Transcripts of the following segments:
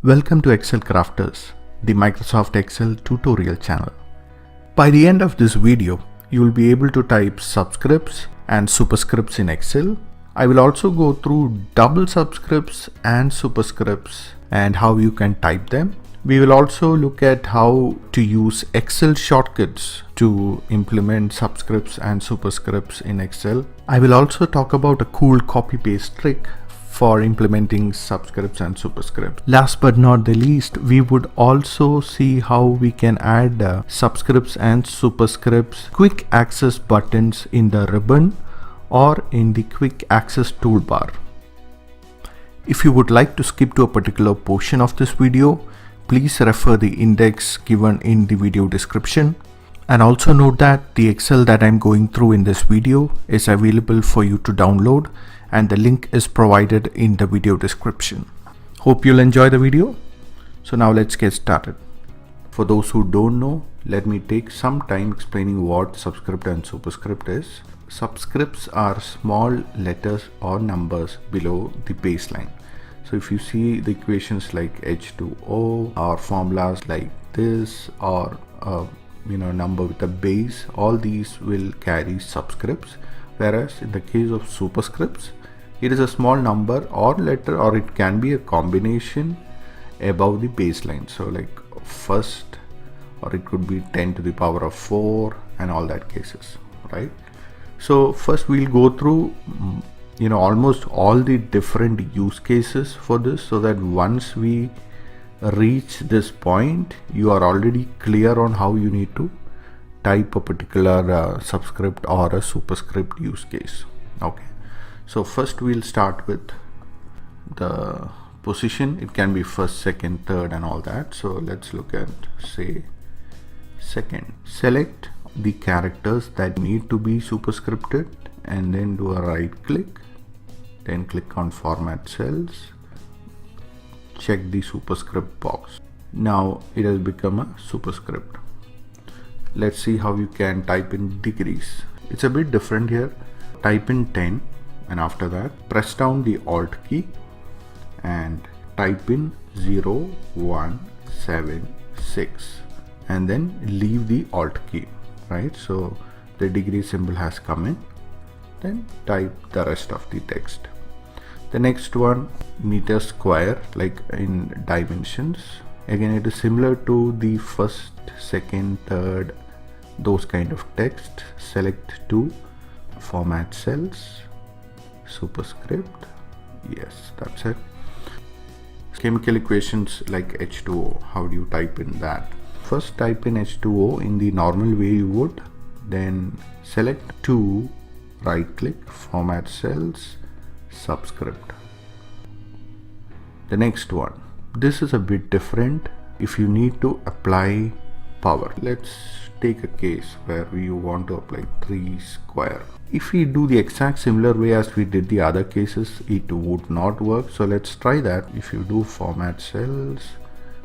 Welcome to Excel Crafters, the Microsoft Excel tutorial channel. By the end of this video, you will be able to type subscripts and superscripts in Excel. I will also go through double subscripts and superscripts and how you can type them. We will also look at how to use Excel shortcuts to implement subscripts and superscripts in Excel. I will also talk about a cool copy-paste trick for implementing subscripts and superscripts. Last but not the least, we would also see how we can add subscripts and superscripts quick access buttons in the ribbon or in the quick access toolbar. If you would like to skip to a particular portion of this video, please refer the index given in the video description. And also note that the Excel that I'm going through in this video is available for you to download, and the link is provided in the video description. Hope you'll enjoy the video. So now let's get started. For those who don't know, let me take some time explaining what subscript and superscript is. Subscripts are small letters or numbers below the baseline. So if you see the equations like H2O or formulas like this or number with a base, all these will carry subscripts. Whereas in the case of superscripts, it is a small number or letter, or it can be a combination above the baseline. So like first, or it could be 10 to the power of 4 and all that cases, right? So first we'll go through almost all the different use cases for this, so that once we reach this point, you are already clear on how you need to type a particular subscript or a superscript use case. Okay, so first we'll start with the position. It can be first, second, third and all that. So let's look at, say, second. Select the characters that need to be superscripted and then do a right click, then click on format cells, check the superscript box. Now it has become a superscript. Let's see how you can type in degrees. It's a bit different here. Type in 10 and after that press down the Alt key and type in 0176 and then leave the Alt key, right? So the degree symbol has come in. Then type the rest of the text. The next one, meter square, like in dimensions. Again, it is similar to the first, second, third, those kind of text. Select to format cells, superscript. Yes, that's it. Chemical equations like H2O, how do you type in that? First type in H2O in the normal way you would, then select to, right click, format cells, subscript. The next one, this is a bit different. If you need to apply power, let's take a case where we want to apply 3 square. If we do the exact similar way as we did the other cases, it would not work. So let's try that. If you do format cells,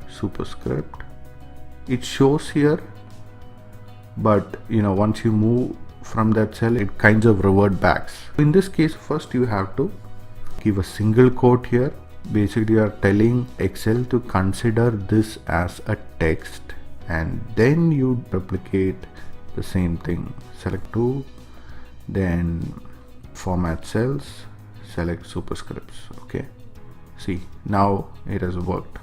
superscript, it shows here, but once you move from that cell, it kind of revert back. In this case, first you have to give a single quote here. Basically you are telling Excel to consider this as a text, and then you replicate the same thing. Select to, then format cells, select superscripts. Okay, see, now it has worked.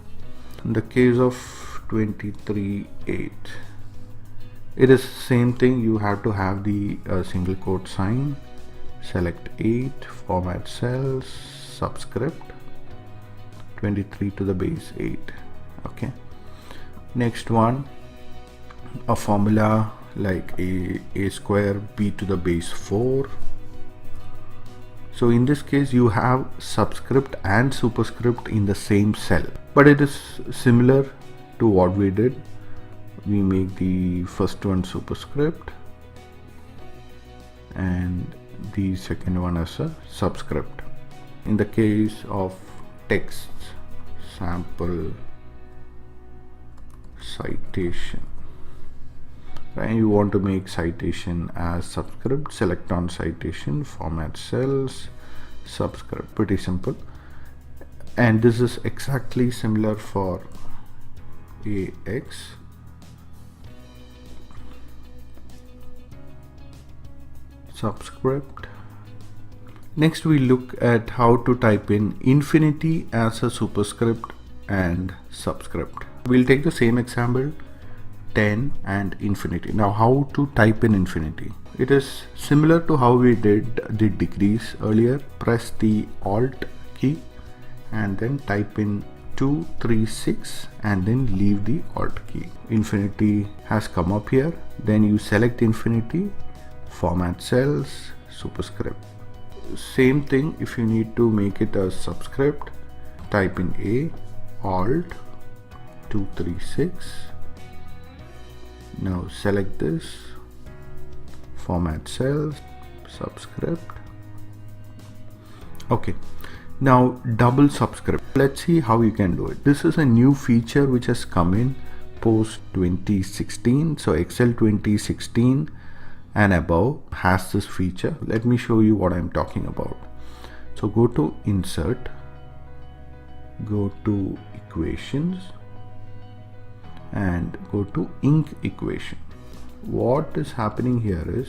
In the case of 23.8, it is same thing. You have to have the single quote sign. Select 8, format cells, subscript, 23 to the base 8. Okay, next one, a formula like a square b to the base 4. So in this case you have subscript and superscript in the same cell, but it is similar to what we did. We make the first one superscript and the second one as a subscript. In the case of text, sample citation, right? You want to make citation as subscript, select on citation, format cells, subscript. Pretty simple. And this is exactly similar for AX. Subscript. Next we look at how to type in infinity as a superscript and subscript. We'll take the same example, 10 and infinity. Now how to type in infinity? It is similar to how we did the degrees earlier. Press the Alt key and then type in 236 and then leave the Alt key. Infinity has come up here. Then you select infinity, format cells, superscript. Same thing, if you need to make it a subscript, type in A, Alt, 236. Now select this, format cells, subscript. Okay, now double subscript. Let's see how you can do it. This is a new feature which has come in post 2016. So Excel 2016 and above has this feature. Let me show you what I'm talking about. So go to Insert, go to Equations and go to Ink Equation. What is happening here is,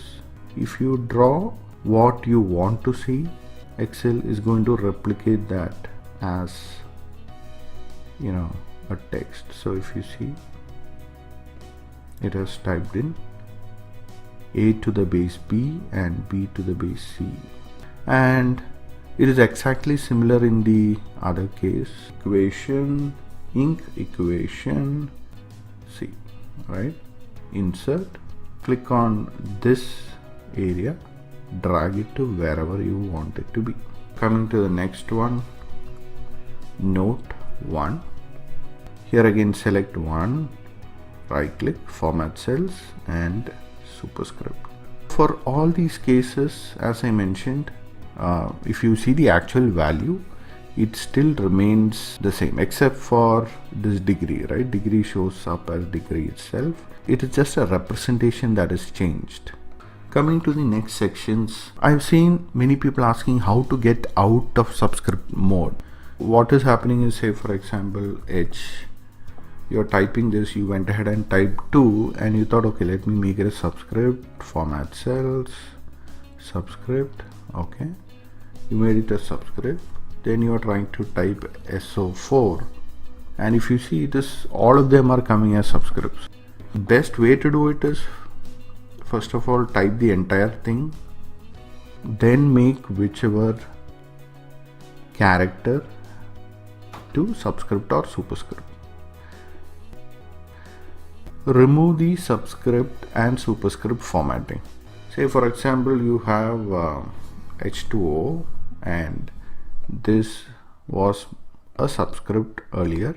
if you draw what you want to see, Excel is going to replicate that as, you know, a text. So if you see, it has typed in A to the base B and B to the base C, and it is exactly similar in the other case. Equation, Ink Equation, C, right? Insert, click on this area, drag it to wherever you want it to be. Coming to the next one, Note 1. Here again select 1, right click, format cells and superscript. For all these cases, as I mentioned, if you see the actual value, it still remains the same except for this degree, right? Degree shows up as degree itself. It is just a representation that is changed. Coming to the next sections, I've seen many people asking how to get out of subscript mode. What is happening is, say for example, H, you're typing this, you went ahead and typed 2 and you thought, okay, let me make it a subscript, format cells, subscript, okay, you made it a subscript. Then you are trying to type SO4 and if you see this, all of them are coming as subscripts. Best way to do it is, first of all, type the entire thing, then make whichever character to subscript or superscript. Remove the subscript and superscript formatting. Say for example, you have H2O and this was a subscript earlier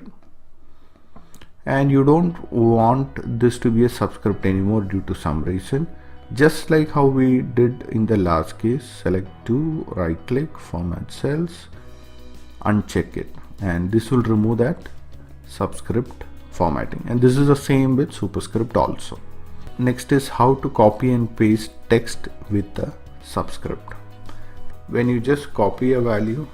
and you don't want this to be a subscript anymore due to some reason. Just like how we did in the last case, select 2, right click, format cells, uncheck it, and this will remove that subscript formatting. And this is the same with superscript also. Next is how to copy and paste text with the subscript. When you just copy a value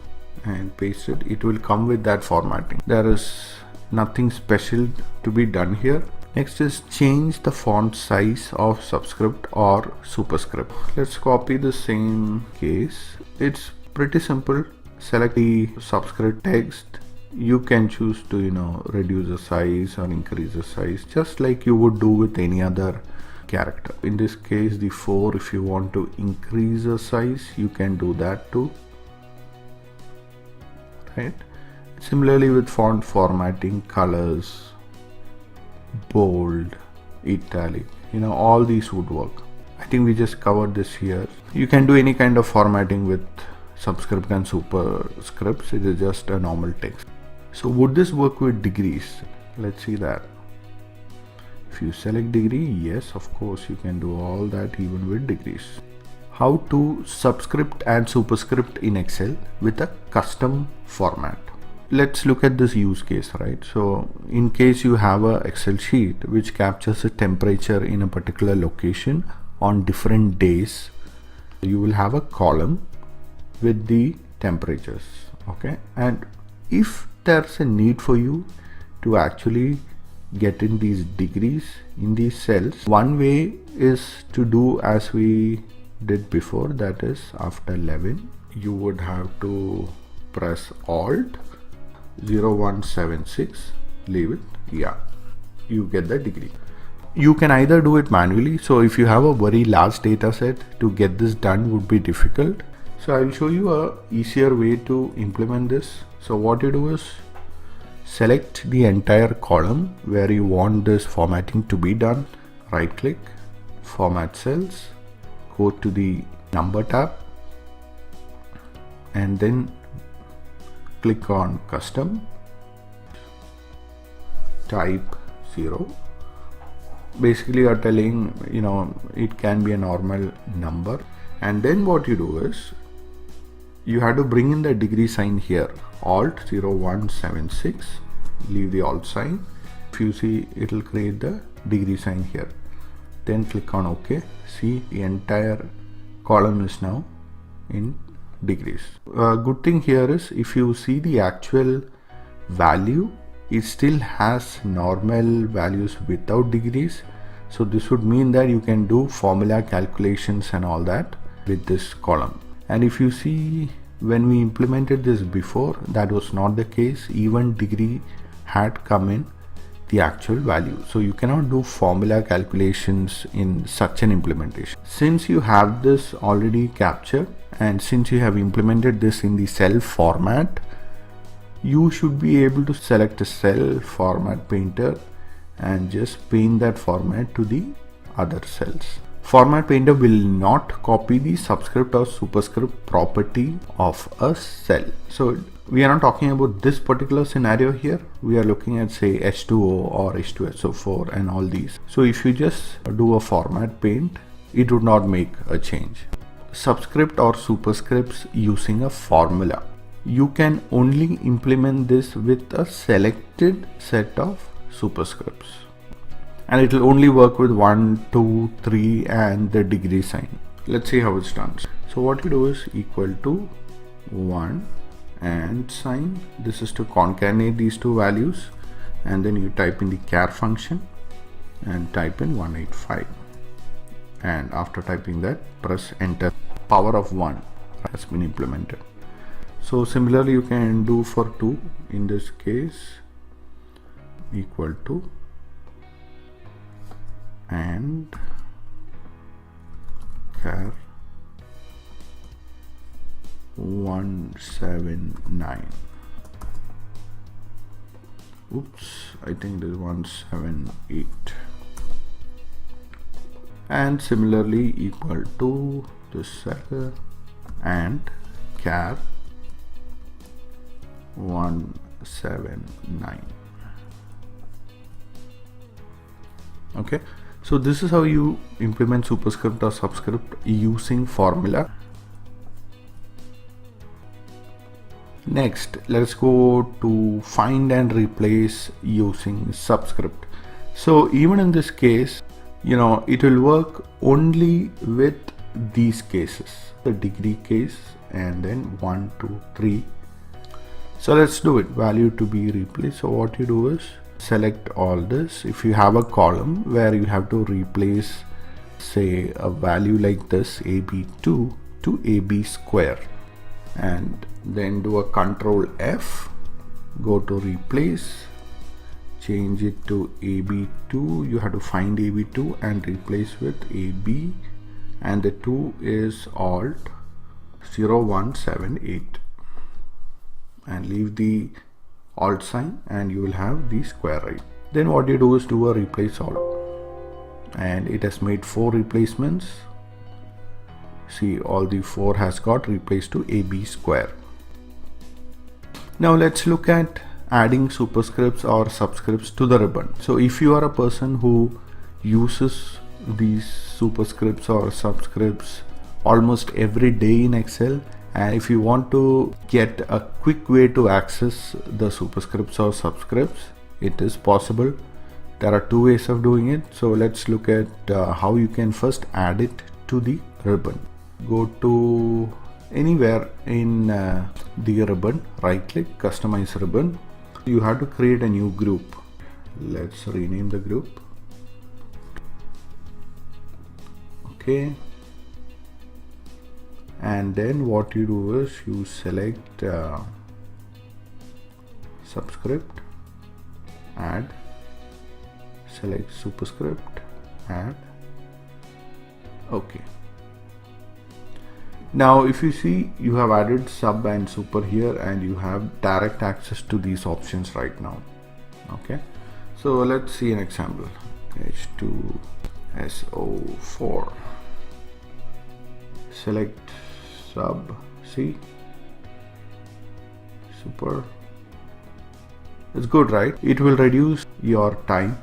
and paste it, it will come with that formatting. There is nothing special to be done here. Next is change the font size of subscript or superscript. Let's copy the same case. It's pretty simple. Select the subscript text. You can choose to, reduce the size or increase the size, just like you would do with any other character. In this case, the 4, if you want to increase the size, you can do that too, right? Similarly with font formatting, colors, bold, italic, all these would work. I think we just covered this here. You can do any kind of formatting with subscript and superscripts. It is just a normal text. So would this work with degrees? Let's see that. If you select degree, yes, of course, you can do all that even with degrees. How to subscript and superscript in Excel with a custom format. Let's look at this use case, right? So in case you have a Excel sheet which captures a temperature in a particular location on different days, you will have a column with the temperatures, okay? And if there's a need for you to actually get in these degrees in these cells, one way is to do as we did before, that is after 11 you would have to press Alt 0176, leave it, yeah, you get the degree. You can either do it manually, so if you have a very large data set, to get this done would be difficult. So I will show you a easier way to implement this. So what you do is select the entire column where you want this formatting to be done, right click, format cells, go to the number tab and then click on custom, type 0. Basically you are telling, it can be a normal number, and then what you do is you have to bring in the degree sign here, Alt 0176, leave the Alt sign. If you see, it will create the degree sign here, then click on OK. See, the entire column is now in degrees. Good thing here is if you see the actual value, it still has normal values without degrees. So this would mean that you can do formula calculations and all that with this column. And if you see, when we implemented this before, that was not the case. Even degree had come in the actual value. So you cannot do formula calculations in such an implementation. Since you have this already captured and since you have implemented this in the cell format, you should be able to select a cell format painter and just paint that format to the other cells. Format painter will not copy the subscript or superscript property of a cell. So we are not talking about this particular scenario here. We are looking at say H2O or H2SO4 and all these. So if you just do a format paint, it would not make a change. Subscript or superscripts using a formula. You can only implement this with a selected set of superscripts, and it will only work with 1, 2, 3 and the degree sign. Let's see how it's done. So what you do is equal to 1 and sign. This is to concatenate these two values, and then you type in the char function and type in 185, and after typing that, press enter. Power of 1 has been implemented. So similarly you can do for 2. In this case, equal to and char 179. Oops, I think it is 178. And similarly equal to this cell and char 179. Okay, so this is how you implement superscript or subscript using formula. Next, let's go to find and replace using subscript. So even in this case, it will work only with these cases, the degree case and then 1, 2, 3. So let's do it. Value to be replaced. So what you do is select all this. If you have a column where you have to replace say a value like this, AB2 to AB square, and then do a Control F, go to replace, change it to AB2. You have to find AB2 and replace with AB, and the 2 is Alt 0178, and leave the Alt sign and you will have the square right. Then what you do is do a replace all, and it has made 4 replacements. See, all the 4 has got replaced to AB square. Now let's look at adding superscripts or subscripts to the ribbon. So if you are a person who uses these superscripts or subscripts almost every day in Excel, and if you want to get a quick way to access the superscripts or subscripts, it is possible. There are 2 ways of doing it. So let's look at how you can first add it to the ribbon. Go to anywhere in the ribbon, right click, customize ribbon. You have to create a new group. Let's rename the group. Okay. And then what you do is you select Subscript, add, select Superscript, add. Okay. Now if you see, you have added sub and super here, and you have direct access to these options right now. Okay, so let's see an example. H2SO4, select sub, see, super. It's good, right? It will reduce your time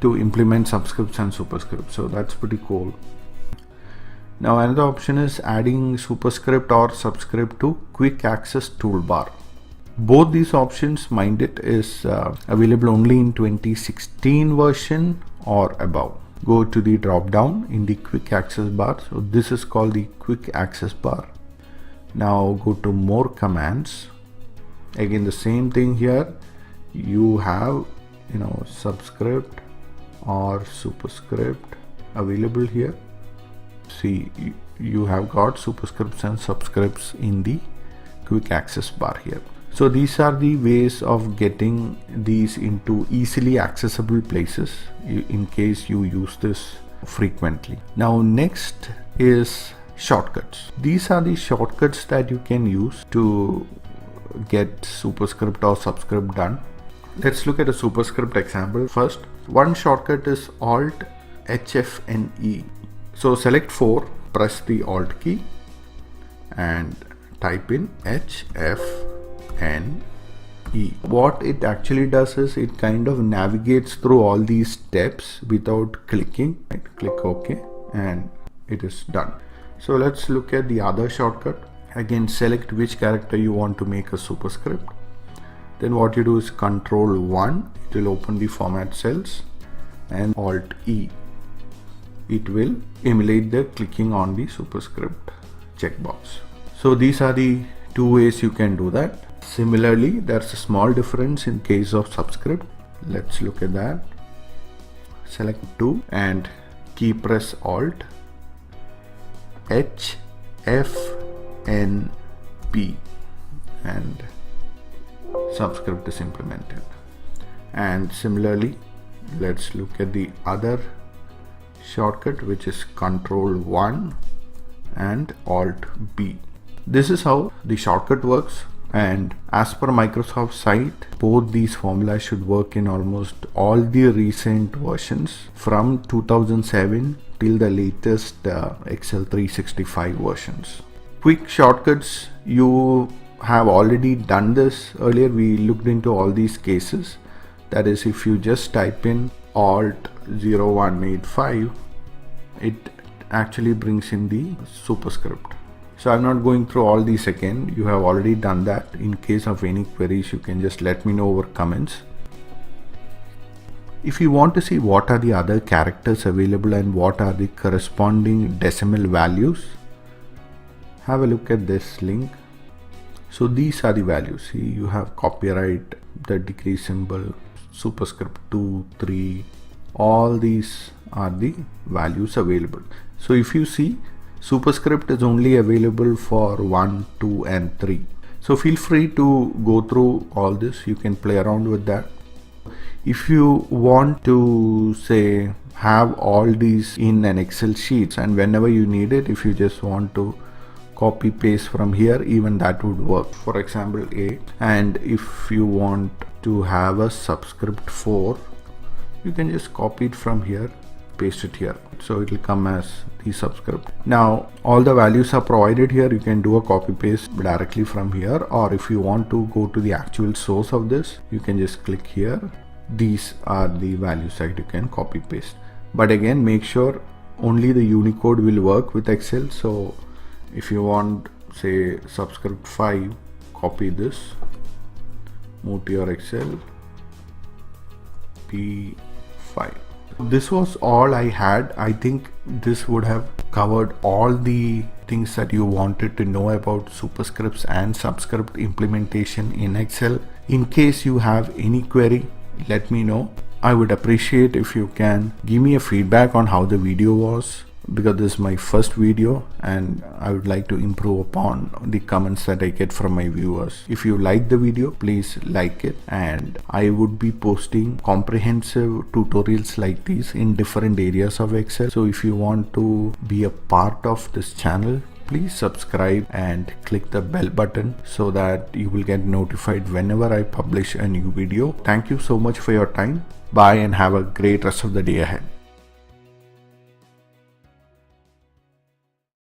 to implement subscripts and superscripts, so that's pretty cool. Now another option is adding superscript or subscript to quick access toolbar. Both these options, mind it, is available only in 2016 version or above. Go to the drop down in the quick access bar. So this is called the quick access bar. Now go to more commands. Again the same thing here. You have subscript or superscript available here. See, you have got superscripts and subscripts in the quick access bar here. So these are the ways of getting these into easily accessible places in case you use this frequently. Now next is shortcuts. These are the shortcuts that you can use to get superscript or subscript done. Let's look at a superscript example first. One shortcut is Alt HFNE. So select 4, press the Alt key and type in HFNE. What it actually does is it kind of navigates through all these steps without clicking. Right? Click OK and it is done. So let's look at the other shortcut. Again, select which character you want to make a superscript. Then what you do is Control 1, it will open the format cells, and Alt E. It will emulate the clicking on the superscript checkbox. So these are the two ways you can do that. Similarly, there's a small difference in case of subscript. Let's look at that. Select 2 and key press Alt HFNP and subscript is implemented. And similarly, let's look at the other shortcut, which is Control 1 and Alt B. This is how the shortcut works, and as per Microsoft site, both these formulas should work in almost all the recent versions from 2007 till the latest Excel 365 versions. Quick shortcuts, you have already done this earlier. We looked into all these cases. That is, if you just type in Alt 0185, it actually brings in the superscript. So I'm not going through all these again. You have already done that. In case of any queries, you can just let me know over comments. If you want to see what are the other characters available and what are the corresponding decimal values, have a look at this link. So these are the values. See, you have copyright, the degree symbol, superscript 2, 3, all these are the values available. So if you see, superscript is only available for 1, 2 and 3. So feel free to go through all this. You can play around with that. If you want to say have all these in an Excel sheet, and whenever you need it, if you just want to copy paste from here, even that would work. For example, A, and if you want to have a subscript 4, you can just copy it from here, paste it here, so it will come as the subscript. Now all the values are provided here. You can do a copy paste directly from here, or if you want to go to the actual source of this, you can just click here. These are the values that you can copy paste, but again, make sure only the Unicode will work with Excel. So if you want, say, subscript 5, copy this, move to your Excel, P5. This was all I had. I think this would have covered all the things that you wanted to know about Superscripts and Subscript implementation in Excel. In case you have any query, let me know. I would appreciate if you can give me a feedback on how the video was, because this is my first video and I would like to improve upon the comments that I get from my viewers. If you like the video, please like it, and I would be posting comprehensive tutorials like these in different areas of Excel. So if you want to be a part of this channel, please subscribe and click the bell button so that you will get notified whenever I publish a new video. Thank you so much for your time. Bye and have a great rest of the day ahead.